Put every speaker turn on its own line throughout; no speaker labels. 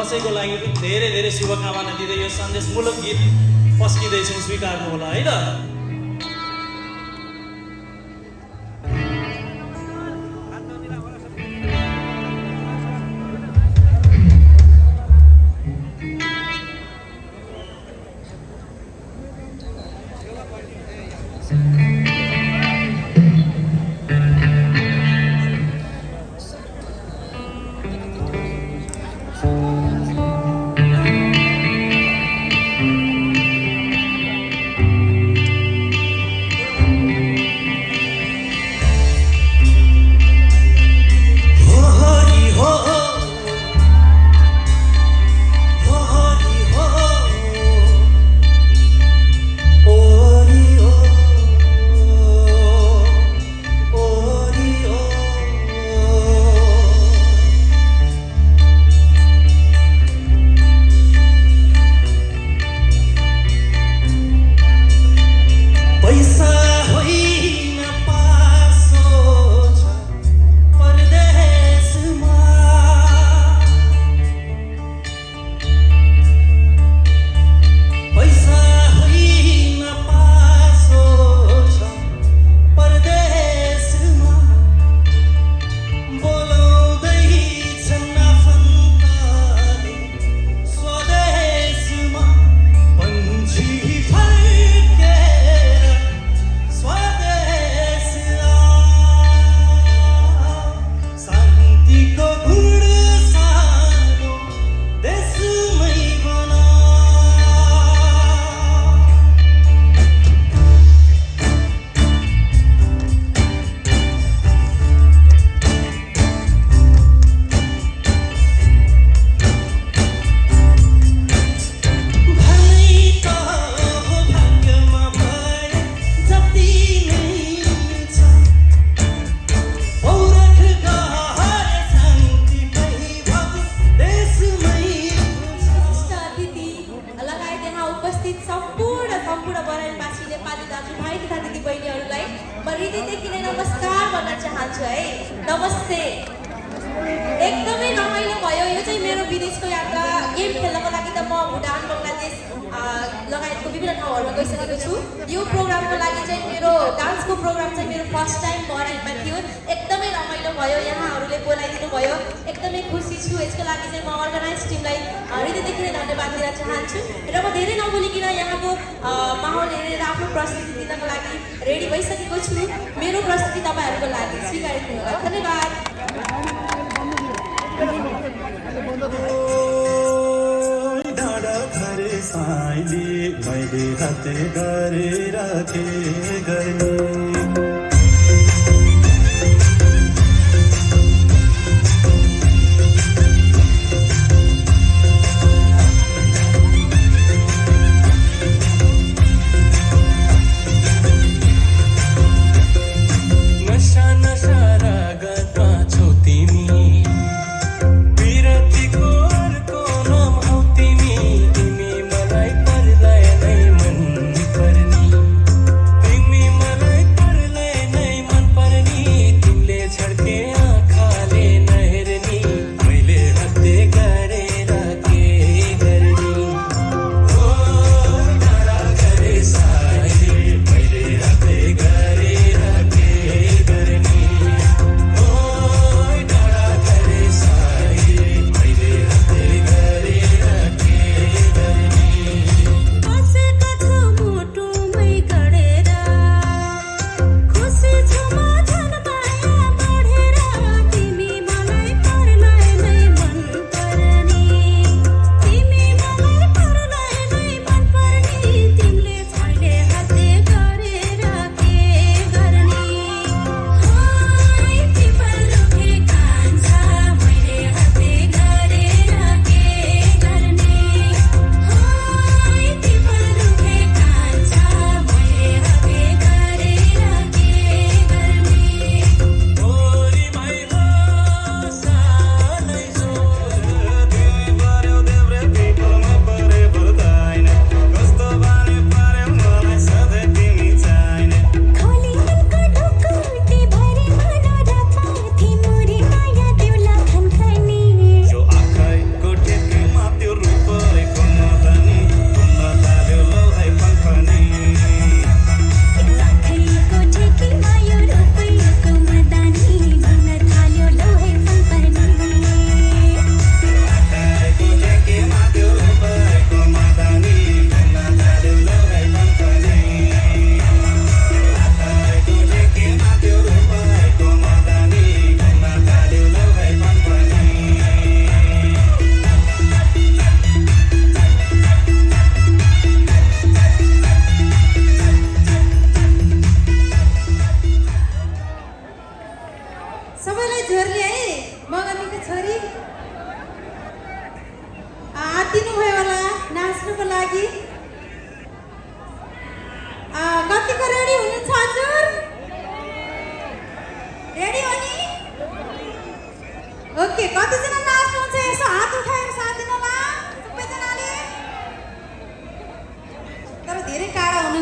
दसैँको लागि पनि धेरै धेरै शुभकामना दिँदै यो सन्देशमूलक गीत पस्किँदैछौँ, स्वीकार्नु होला है त।
नमस्ते। एकदमै रमाइलो भयो। यो चाहिँ मेरो विदेशको यात्रा। गेम खेल्नको लागि त म भुटान, बङ्गलादेश लगायतको विभिन्न ठाउँहरूमा गइसकेको छु। यो प्रोग्रामको लागि चाहिँ मेरो डान्सको प्रोग्राम चाहिँ मेरो फर्स्ट टाइम बराइलमा थियो। एकदमै रमाइलो भयो। यहाँहरूले बोलाइदिनु भयो। एकदमै खुसी छु। यसको लागि चाहिँ म अर्गनाइज टिमलाई हृदयदेखि नै धन्यवाद दिन चाहन्छु। र म धेरै नबोलिकन यहाँको माहौल हेरेर आफ्नो प्रस्तुति दिनको लागि रेडी भइसकेको छु। मेरो प्रस्तुति तपाईँहरूको लागि स्वीकारिदिनु होला। धन्यवाद।
डाँडा खरे साइली मैले हाते गरेर के गर्ने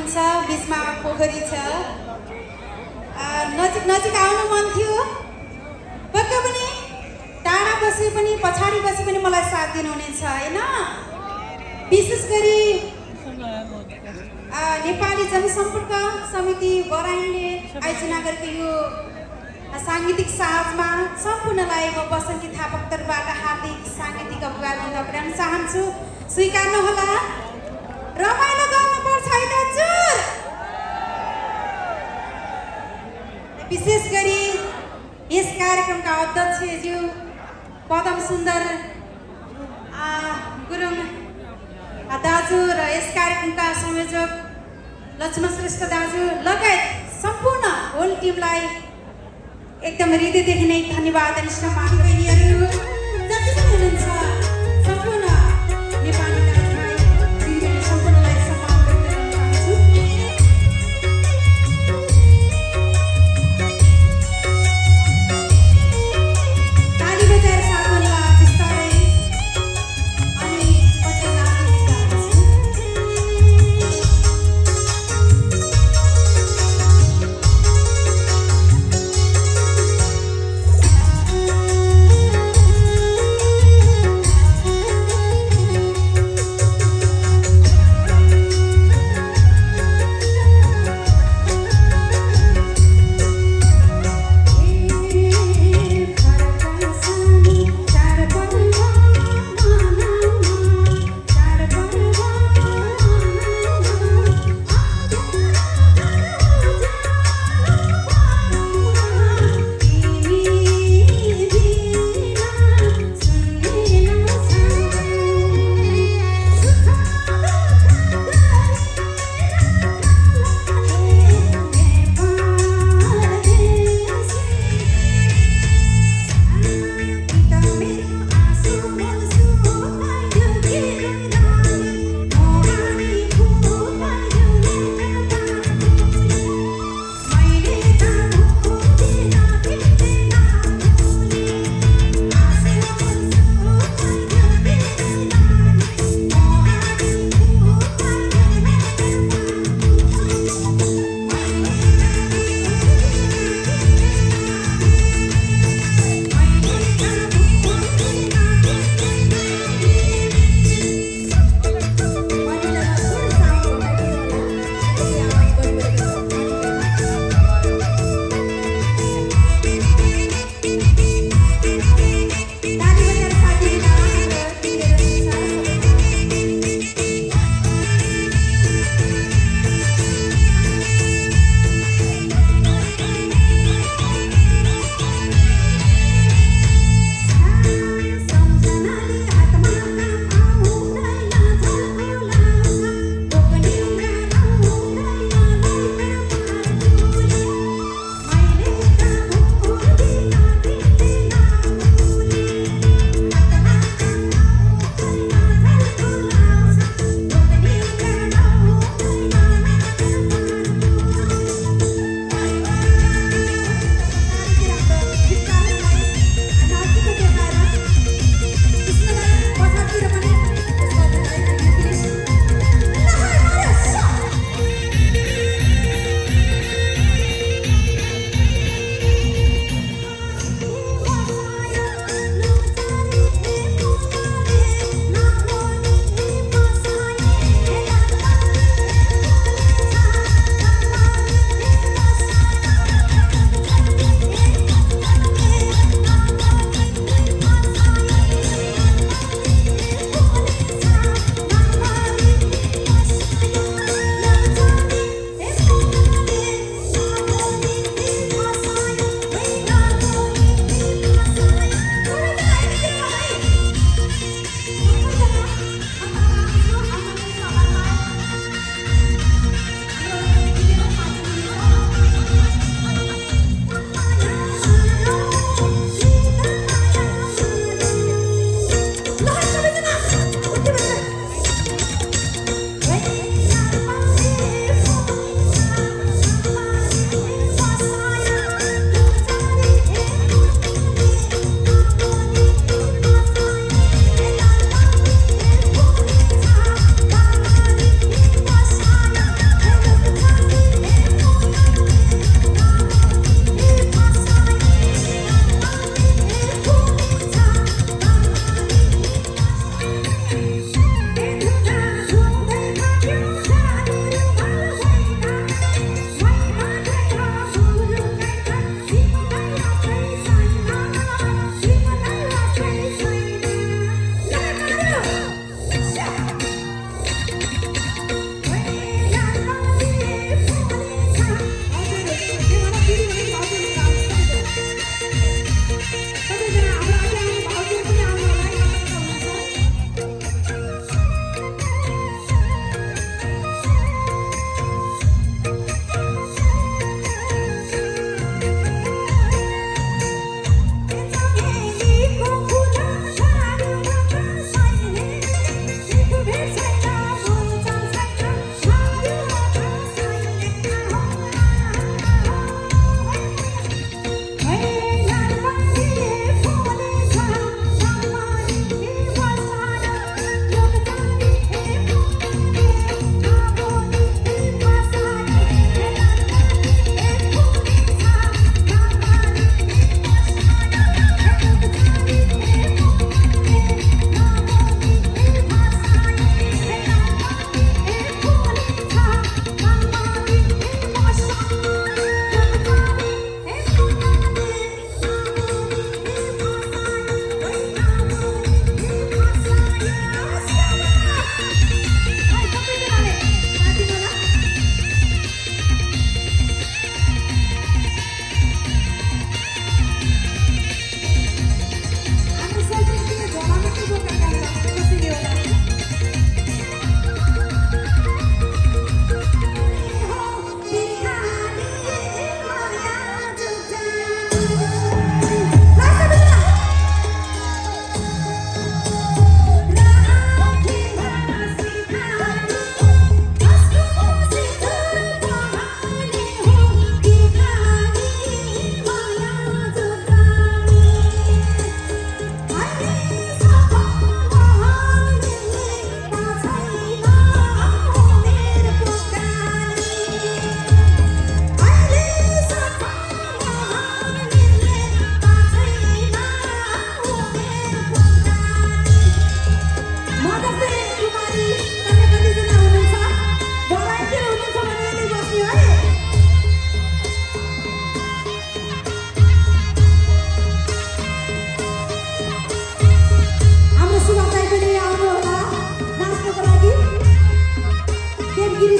हुनुहुन्छ बिचमा पोखरी छ नजिक नजिक आउनु मन थियो पक्का पनि टाढा बसे पनि पछाडि बसे पनि मलाई साथ दिनुहुनेछ होइन विशेष गरी नेपाली जनसम्पर्क समिति बराइनले आयोजना गरेको यो साङ्गीतिक साँझमा सम्पूर्णलाई म बसन्ती थापा तर्फबाट हार्दिक साङ्गीतिक अभिवादन टक्राउन चाहन्छु स्वीकार्नुहोला रमाइलो गर्नुपर्छ होइन हजुर विशेष गरी यस कार्यक्रमका अध्यक्षज्यू पदम सुन्दर गुरुङ दाजु र यस कार्यक्रमका संयोजक लक्ष्मण श्रेष्ठ दाजु लगायत सम्पूर्ण होल टिमलाई एकदम हृदयदेखि नै धन्यवाद अनि सम्मान बहिनीहरू जति पनि हुनुहुन्छ सम्पूर्ण नेपाली दाजुभाइ दिदीबहिनी सम्पूर्णलाई सम्मान गर्न चाहन्छु ताली बजाएर साथ गर्नुहोला बिस्तारै अनि पछि नाच्ने गाउँछु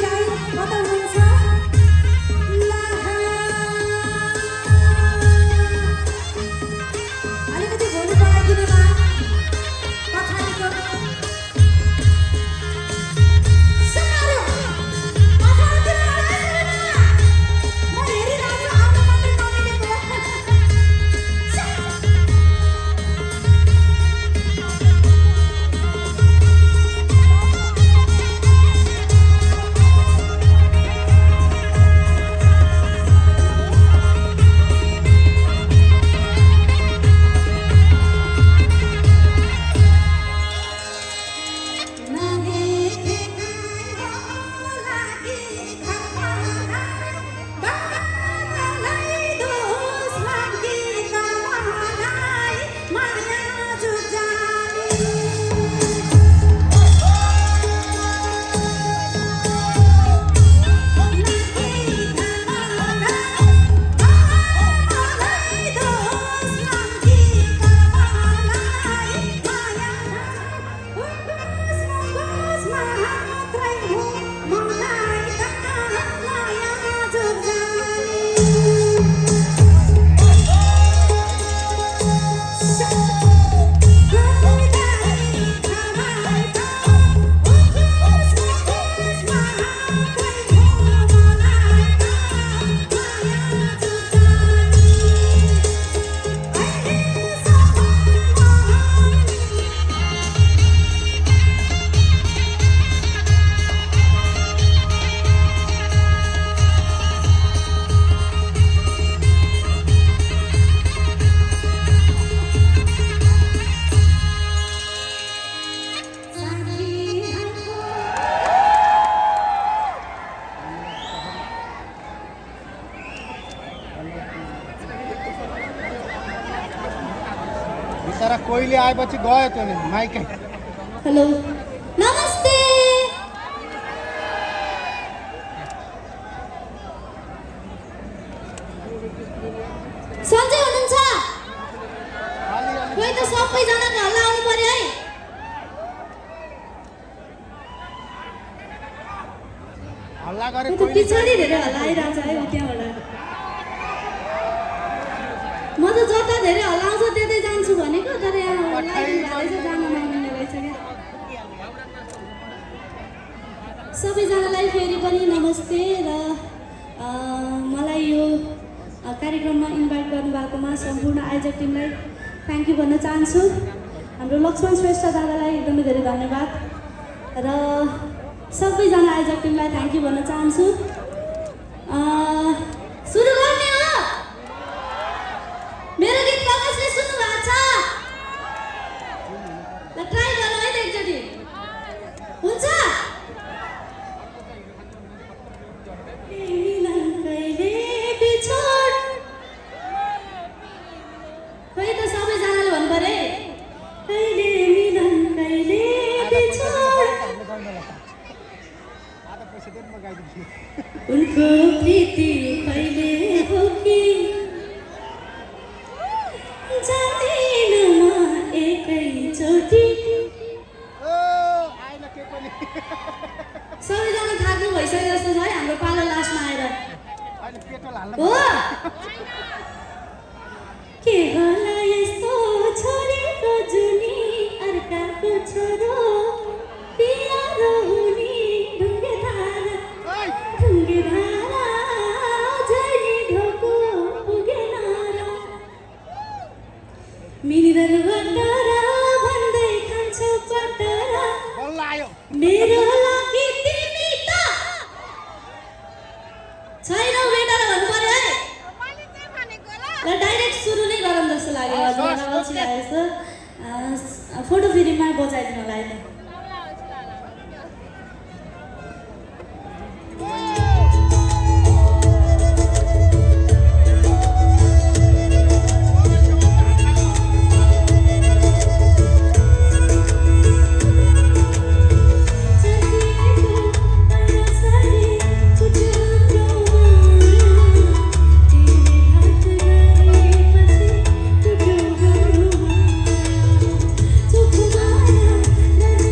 राई कता हुनुहुन्छ अलिकति भोलि पठाइदिनुमा पछाडिको
बिचरा कोहीले आएपछि गयो त्यो नि माइकै
हेलो नमस्ते सन्चै हुनुहुन्छ कोही त सबैजनाको हल्ला आउनु पर्यो है
हल्ला गरे
त्यो त पछाडि धेरै हल्ला आइरहेछ है त्यहाँबाट म त जता धेरै हल्ला आउँछ त्यतै जान्छु भनेको तर यहाँ लाइटिङ भएछ जान नमिल्ने रहेछ क्या सबैजनालाई फेरि पनि नमस्ते र मलाई यो कार्यक्रममा इन्भाइट गर्नुभएकोमा सम्पूर्ण आयोजक टिमलाई थ्याङ्क यू भन्न चाहन्छु हाम्रो लक्ष्मण श्रेष्ठ दादालाई एकदमै धेरै धन्यवाद र सबैजना आयोजक टिमलाई थ्याङ्क यू भन्न चाहन्छु सुरु गर्ने हो मेरो गीत प्रकाशले सुन्नु भएको छ ल ट्राई गरौँ है त एकचोटि हुन्छ खै त सबैजनाले भन्नु पर्यो है कहिले मिलन कहिले बिछोड उनको प्रीति कहिले हो कि जान्दिन म एकैचोटि सबैजना थाक्नु भइसक्यो जस्तो छ है हाम्रो पालो लास्टमा आएर हो के होला यस्तो छोडेको जुनी अर्काको छोरो प्यारो हुने ढुङ्गे धारा झरी ढोको पुगेन र मिनिरल बटरा भन्दै खान्छौ बटरा मेरो लागि तिमी त छैनौ बेटा भन्नु पर्यो है ल डाइरेक्ट सुरु नै गरौँ जस्तो लाग्यो अल्छी लागेको छ फोटो फिल्ममा बजाइदिनु होला है
Thank you.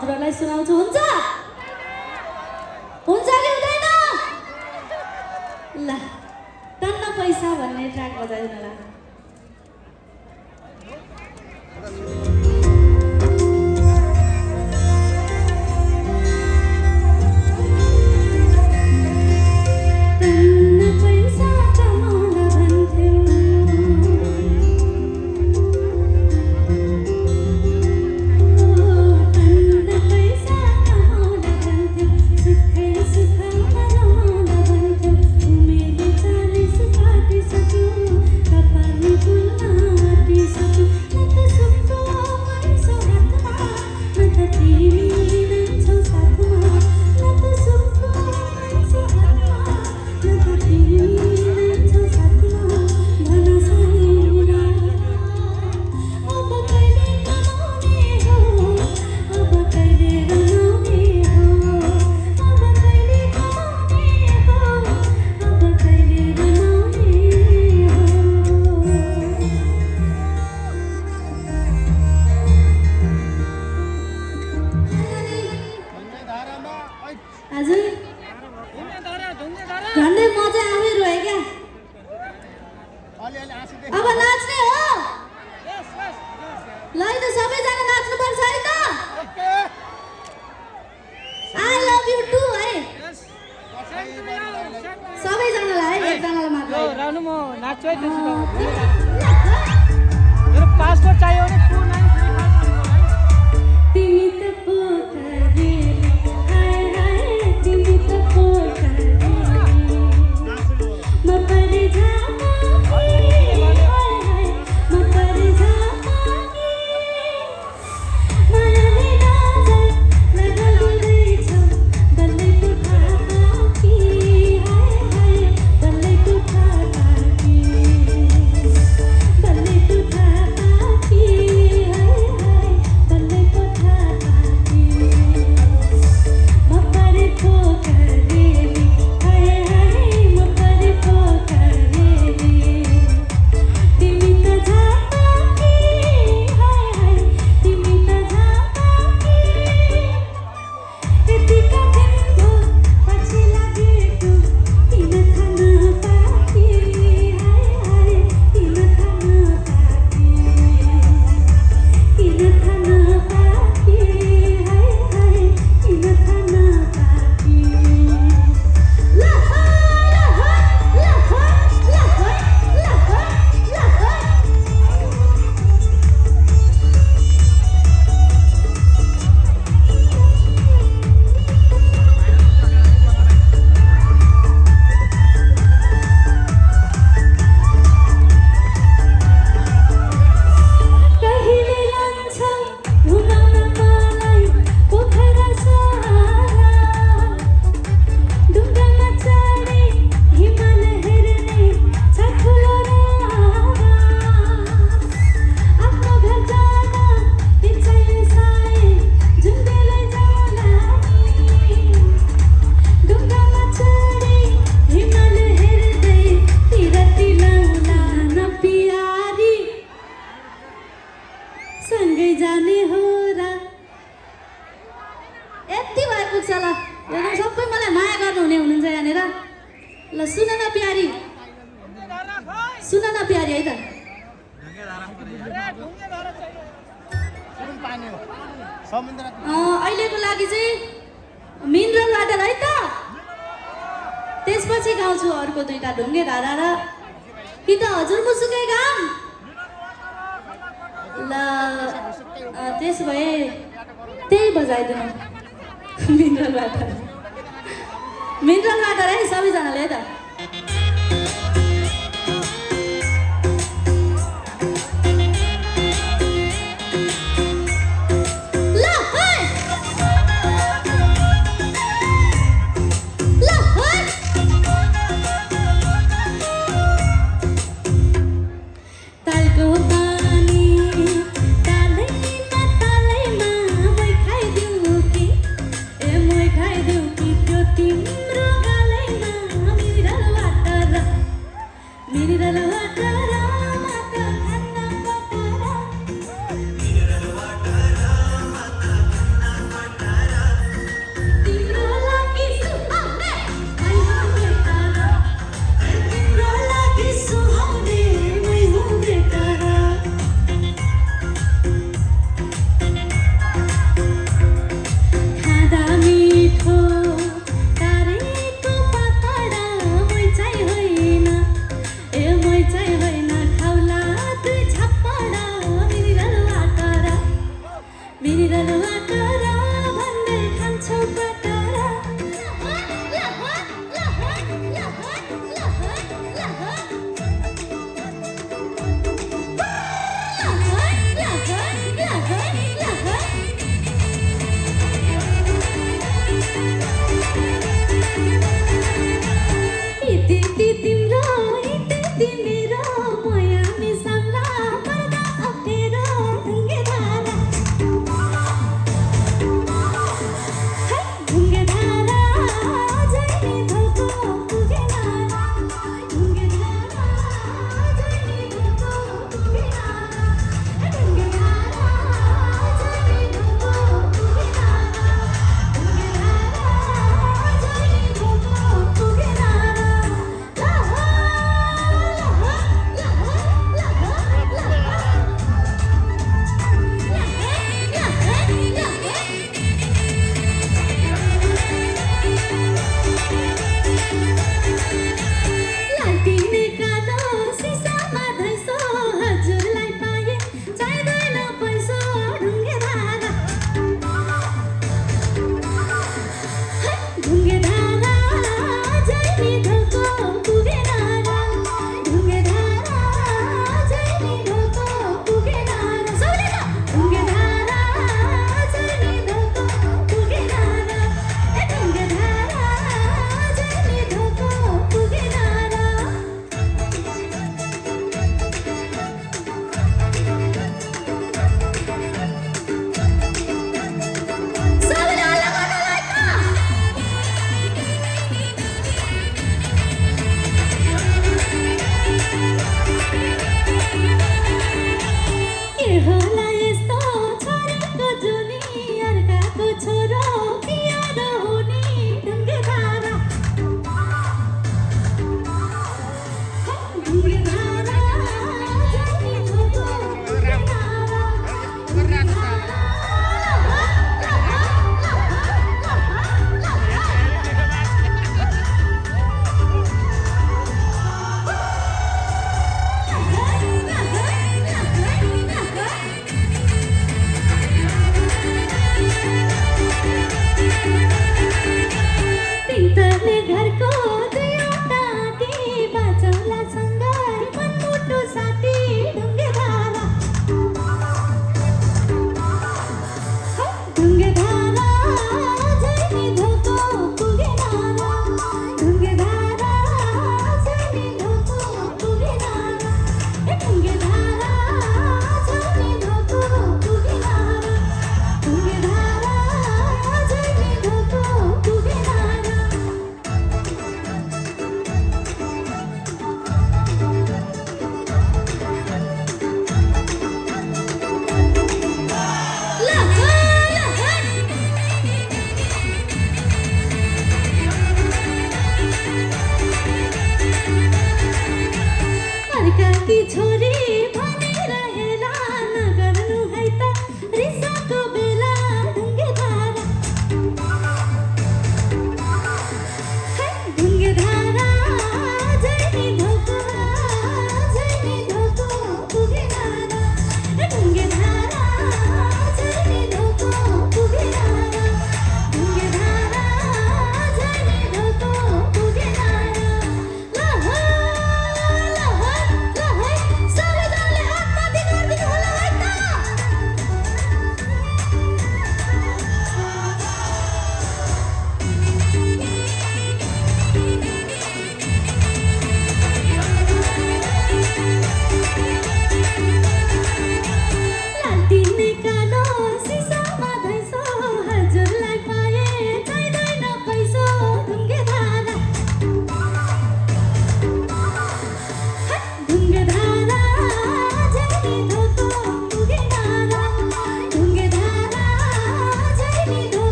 हजुरहरूलाई सुनाउँछु हुन्छ हुन्छ कि हुँदैन ल टन्न पैसा भन्ने ट्र्याक बजाइदिनु होला अहिलेको लागि चाहिँ मिनरल वाटर है त त्यसपछि गाउँछु अर्को दुईटा ढुङ्गे धारा र कि त हजुर मुसुकै गाम ल त्यसो भए त्यही बजाइदिनु मिनरल वाटर है सबैजनाले है त तिम्रो गालैमा मिनरल वाटर बिरलो आटारा भन्दै खान्छौ पटारा इति तिम्रो इति मेरो मोया मिसाउला पर्दा अप्ठ्यारो ढुङ्गे धारा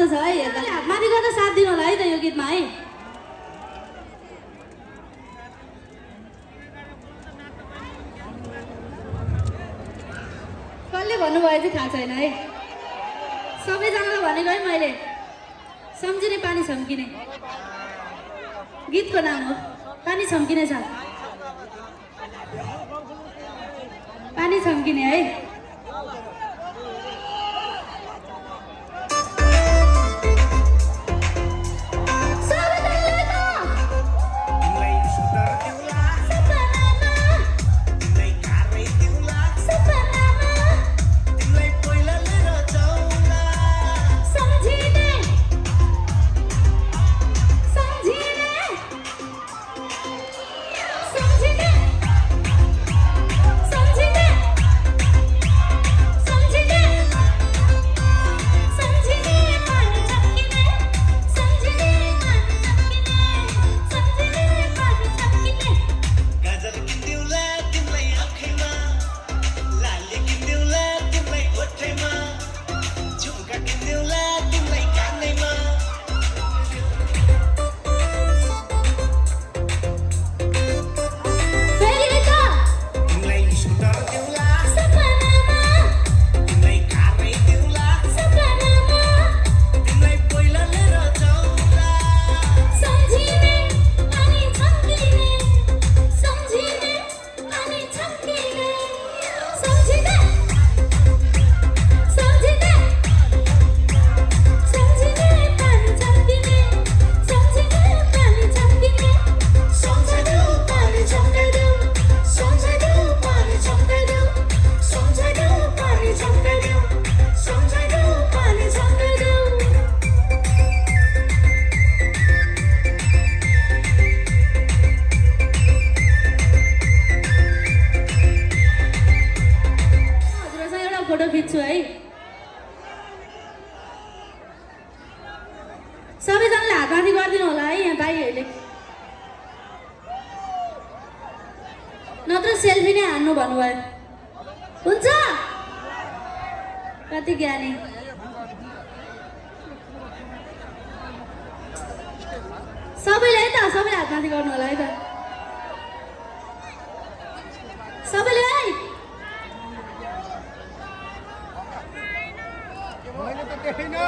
छ है हेर्दा हातमाथि गर्दा साथ दिनु होला है त यो गीतमा है कसले भन्नुभयो चाहिँ थाहा छैन है सबैजनालाई भनेको है मैले सम्झिने पानी छम्किने गीतको नाम हो पानी छम्किने छ पानी छम्किने है फोटो खिच्छु है सबैजनाले हातमाथि गरिदिनु होला है यहाँ दाइहरूले नत्र सेल्फी नै हान्नु भन्नुभयो हुन्छ कति ज्ञानी सबैले है त सबैले हातमाथि गर्नु होला है त सबैले है
मैले त देखिनँ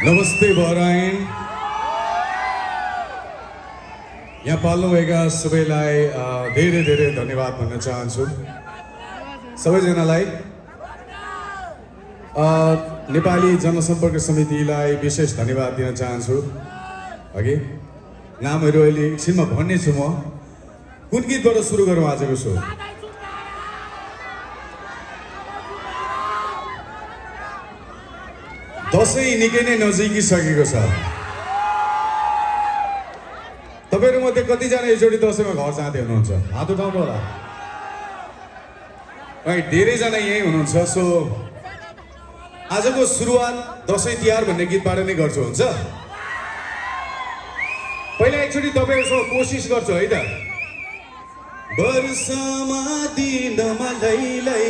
नमस्ते बहराइन यहाँ पाल्नुभएका सबैलाई धेरै धेरै धन्यवाद भन्न चाहन्छु सबैजनालाई नेपाली जनसम्पर्क समितिलाई विशेष धन्यवाद दिन चाहन्छु अघि नामहरू अहिले एकछिनमा भन्ने छु म कुन गीतबाट सुरु गरौँ आजको सो दसैँ निकै नै नजिकिसकेको छ तपाईहरु मध्ये कतिजना एकचोटि दसैँमा घर जाँदै हुनुहुन्छ हात उठाउनु होला है धेरैजना यही हुनुहुन्छ सो आजको सुरुवात दसैँ तिहार भन्ने गीतबाट नै गर्छु हुन्छ पहिला एकचोटि तपाईहरुसँग कोसिस गर्छु है त
वर्षमा दिनमा लैलै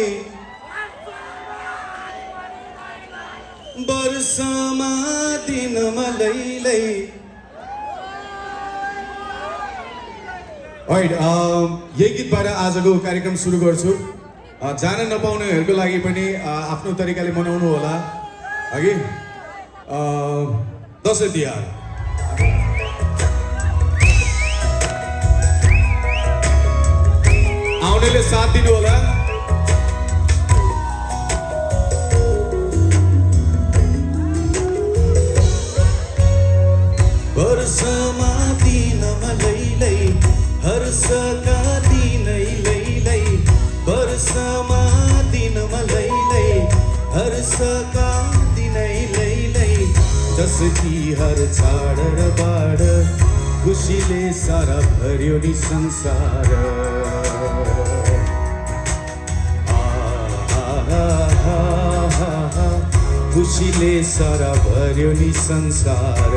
वर्षमा दिनमा लैलै
यही गीतबाट आजको कार्यक्रम सुरु गर्छु जान नपाउनेहरूको लागि पनि आफ्नो तरिकाले मनाउनु होला अघि दसैँ तिहार आउनेले साथ दिनु होला
वर्षमा दिनमा लैलै हर्षका दिनै लैलै वर्षमा दिनमा लैलै हर्षका दिनै लैलै दसैँ तिहार चाड र बाड खुसीले सारा भर्यो नि संसार खुसीले सारा भर्यो नि संसार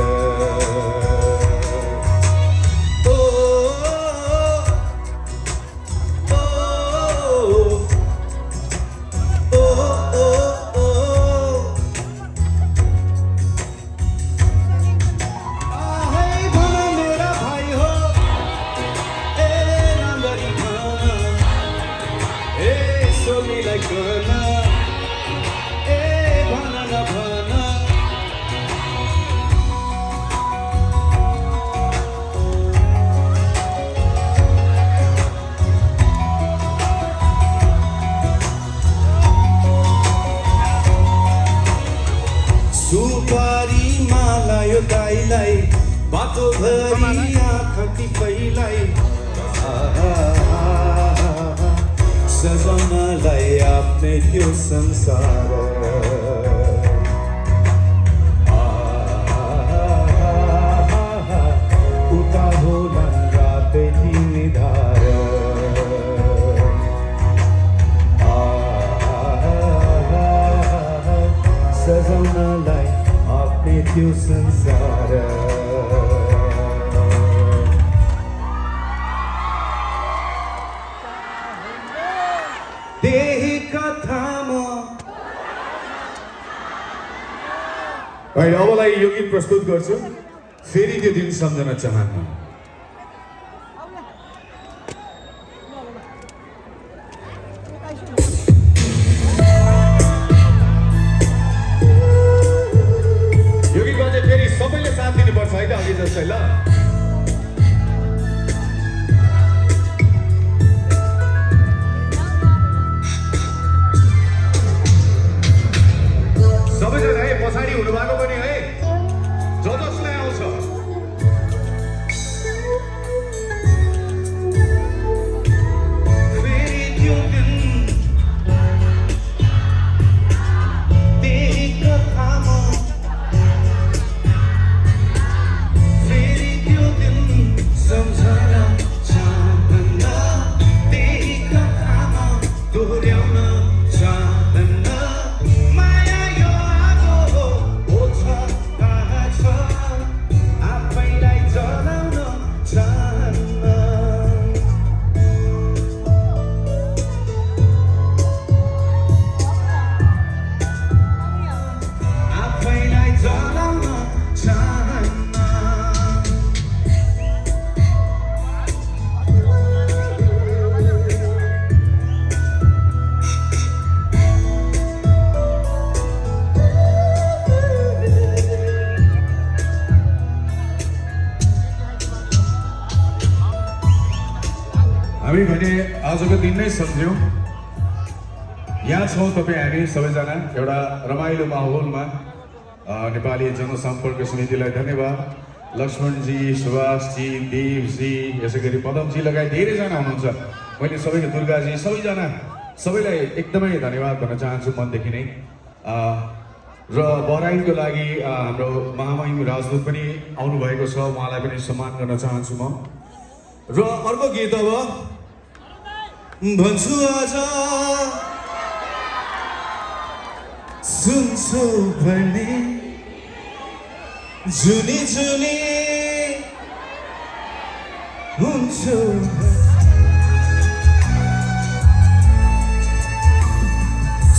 सुपारी माला यो दाइलाई बाटो भरि आँखा टिपैलाई सजनालाई आफ्नै त्यो संसार उता होला रातै तिमी धार सजनालाई आफ्नै त्यो संसार त्यही कथामा अबलाई यो गीत प्रस्तुत गर्छु फेरि त्यो दिन सम्झन चाहन्न यो गीतमा चाहिँ फेरि सबैले साथ दिनुपर्छ है त अघि जस्तै ल सबैजना है पछाडि हुनुभएको पनि है जसलाई आउँछ
हामी भने आजको दिन नै सम्झ्यौँ। यहाँ छौँ तपाईँ हामी सबैजना एउटा रमाइलो माहौलमा। नेपाली जनसम्पर्क समितिलाई धन्यवाद। लक्ष्मणजी, सुभाषजी, देवजी, यसै गरी पदमजी लगायत धेरैजना हुनुहुन्छ। मैले सबैको दुर्गाजी सबैजना सबैलाई एकदमै धन्यवाद भन्न चाहन्छु मनदेखि नै। र बराइनको लागि हाम्रो महामहिम राजदूत पनि आउनुभएको छ, उहाँलाई पनि सम्मान गर्न चाहन्छु म। र अर्को गीत अब भन्छु आज सुन्छु भने जुनी जुनी हुन्छु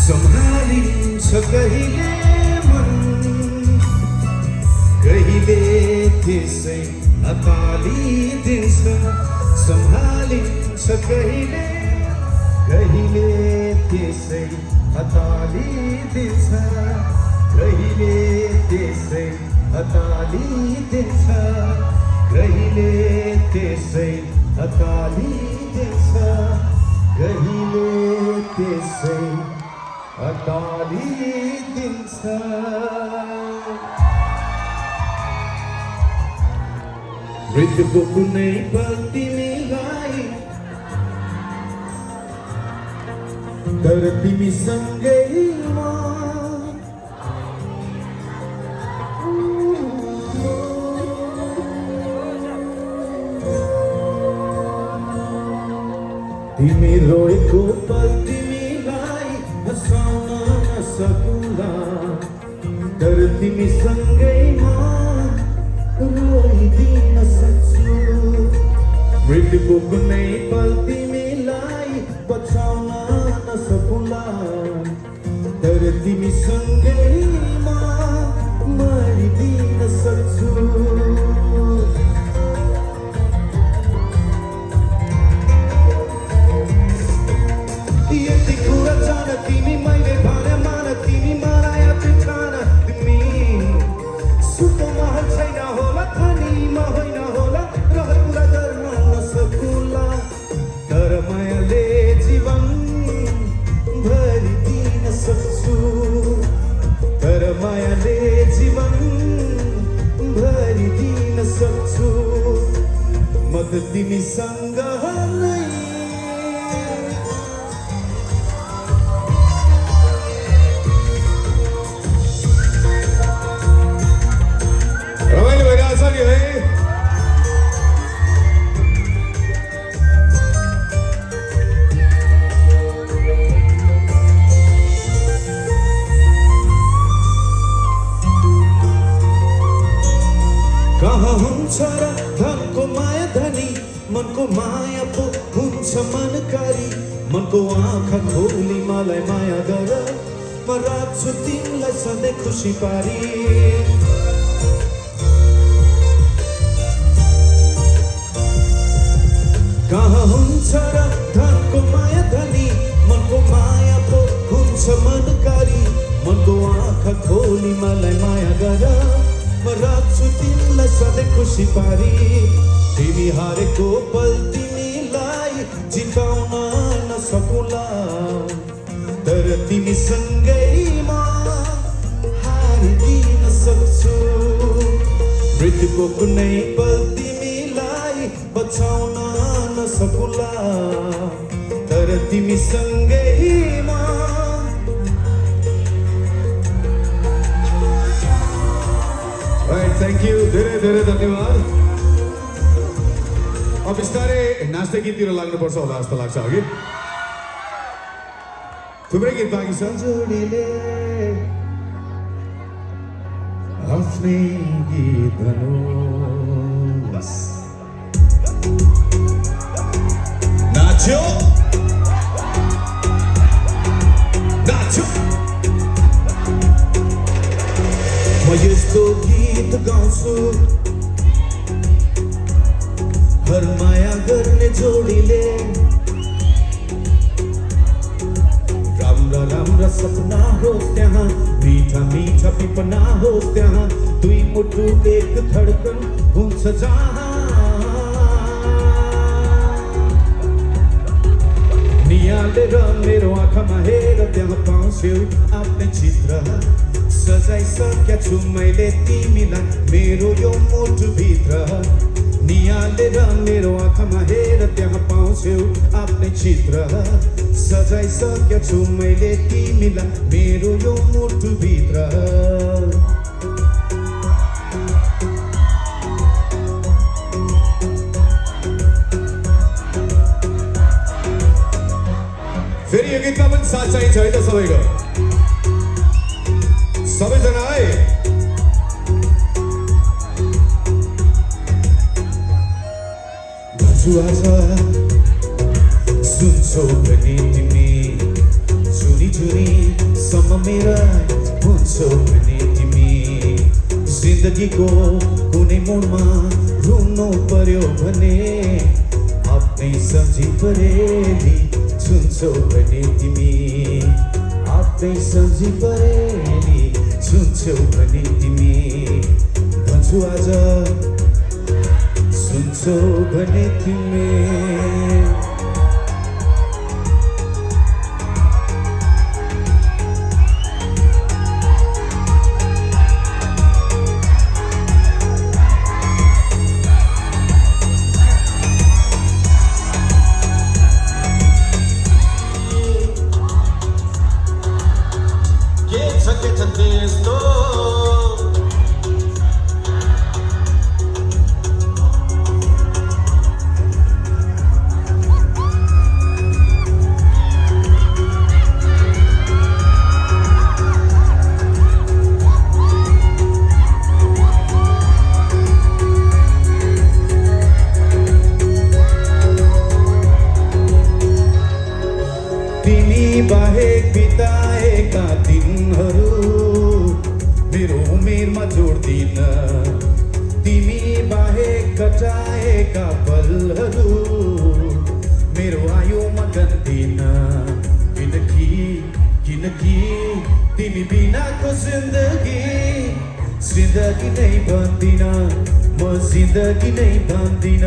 सम्हालिन्छ कहिले मन कहिले त्यसै अतालिदिन्छ सम्हालिन्छ कहिले कहिले त्यसै अतालिदिन्छ कहिले त्यसै अतालिदिन्छ कहिले त्यसै अतालिदिन्छ कहिले त्यसै अतालिदिन्छ। मृत्युको कुनै पल तिमीलाई तर तिमी सँगै म तिमी रोएको पल तिमीलाई हँसाउन नसकुला तर तिमी सँगै म रोइदिन सक्छु। मृत्युको कुनै पल तिमीलाई बचाउन नसकुला तर तिमी सँगै म मरिदिन सक्छु। यति कुरा जान तिमी मैले भने मान तिमी मलाई अपिठान तिमी सुको महल छैन होला धनीमा होइन होला रहर कुरा गर्न नसकुला तर मायाले जीवन भरिदिन सक्छु तर मायाले जीवन भरिदिन सक्छु म त तिमीसँग नै रमाइलो भइरहेछ नि है। कहाँ हुन्छ र धनको माया धनी मनको माया पो हुन्छ मनकारी मनको आँखा खोली मलाई माया गर म राख्छु तिमीलाई सधैँ खुसी पारी। कहाँ हुन्छ र धनको माया धनी मनको माया पो हुन्छ मनकारी मनको आँखा खोली मलाई माया गर म राख्छु तिमीलाई सधैँ खुसी पारी। तिमी हारेको पल तिमीलाई जिताउन नसकुला तर तिमी सँगै म हारिदिन सक्छु। मृत्युको कुनै पल तिमीलाई बचाउन नसकुला तर तिमी सँगै म थ्याङ्क यू धेरै धेरै धन्यवाद। अब बिस्तारै नाच्दै गीततिर लाग्नुपर्छ होला जस्तो लाग्छ अघि थुप्रै गीत बाँकी छ। जोडीले आफ्नै गीत धनुष नाच्यो नाच्यो म यस्तो गीत गाउँछु हर माया गर्ने जोडीले राम्रा राम्रा सपना होस् त्यहाँ मीठा मीठा पिपना होस् त्यहाँ दुई मुटु एक धडकन हुन्छ जहाँ
पाउँछौ आफ्नै चित्र सजाइसकेका छु मैले तिमीलाई मेरो यो मुटुभित्र निहालेर मेरो आँखामा हेर त्यहाँ पाउँछौ आफ्नै चित्र सजाइसकेका छु मैले तिमीलाई मेरो यो मुटुभित्र फेरि यो गीतमा पनि साथ चाहिन्छ है त सबैको सबैजना है भन्छु आज सुन्छौ भने तिमी जुनी जुनीसम्म मेरा हुन्छौ भने तिमी जिन्दगीको कुनै मोडमा रुनु पर्यो भने आफ्नै सम्झी परेली सुन्छौ भने तिमी आफ्नै सम्झी परेली सुन्छौ भने तिमी भन्छु आज सुन्छौ भने तिमी बाहेक बिताएका दिनहरू मेरो उमेरमा जोड्दिन तिमी बाहेक कटाएका पलहरू मेरो आयुमा गन्दिन किनकि तिमी बिनाको जिन्दगी नै भन्दिन म जिन्दगी नै भन्दिन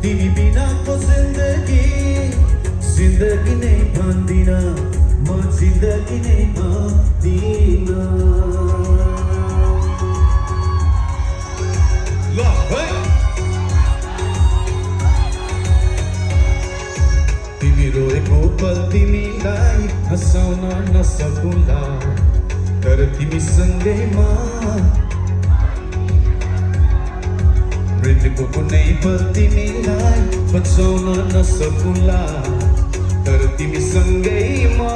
तिमी बिनाको जिन्दगी नै भन्दिन म जिन्दगी नै भन्दिन ल है तिमी रोएको पल तिमीलाई हँसाउन नसकुला तर तिमी सँगैमा मृत्युको कुनै पल तिमीलाई बचाउन नसकुला तर तिमी सँगैमा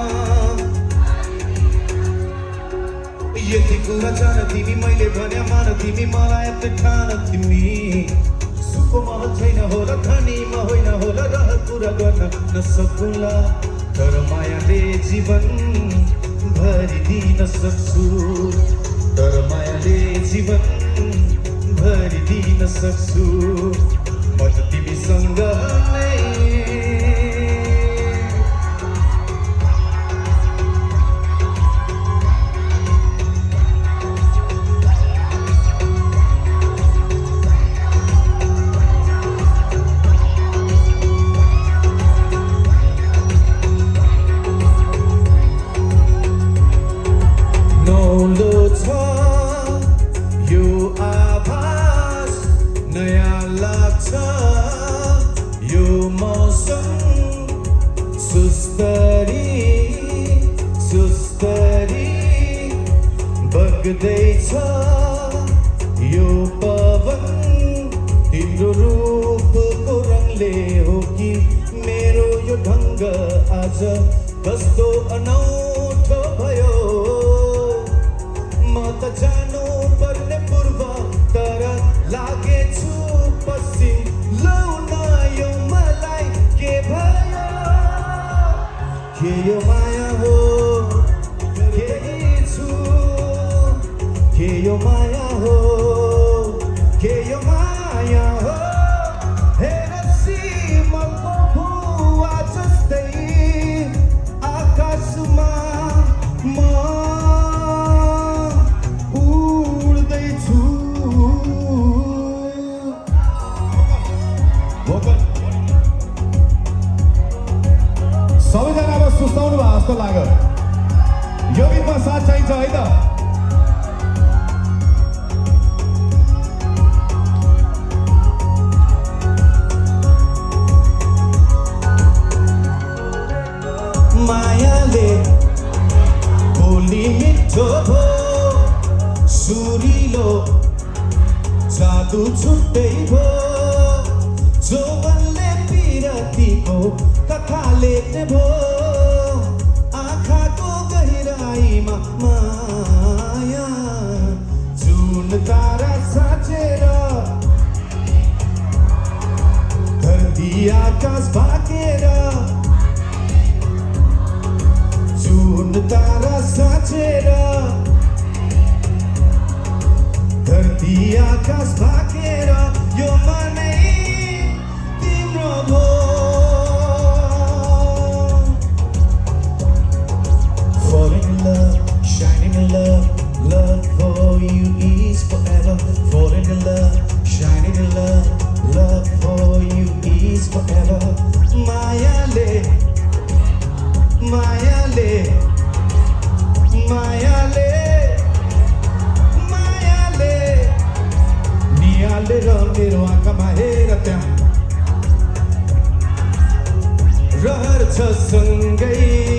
यति कुरा जान तिमी मैले भने मान तिमी मलाई ठान तिमी सुखको महल छैन होला धनीमा होइन होला रह कुरा गर्न नसकुला तर मायाले जीवन भरिदिन सक्छु तर मायाले जीवन भरिदिन सक्छु म त तिमीसँग नै बग्दैछ यो पवन तिम्रो रूपको रङले हो कि मेरो यो ढङ्ग आज कस्तो अनौठो भयो म त जानु पर्ने पूर्व तर लागेछु पश्चिम लौ न यो मलाई के भयो के यो माया हो के यो माया हो के यो माया हो हेर सीमाको भुवा जस्तै आकाशमा म उड्दैछु सबैजना अब सुस्ताउनु भयो जस्तो लाग्यो छ है त मायाले बोली मिठो भो सुरिलो जादु छुट्टै भो जोवनले पिरतीको कथा लेख्ने भो आँखाको गहिराईमा माया जुन तारा साँचेर धरती आकाश भागेर जुन तारा साँचेर धरती आकाश भागेर यो मनै तिम्रो भो Falling in love, shining in love, love for you is forever. Falling in love, shining in love, love for you is forever. Mayale, Mayale, Mayale, Mayale. Niale ra mero आँखामा हेर त्यहाँ रहर छ सँगै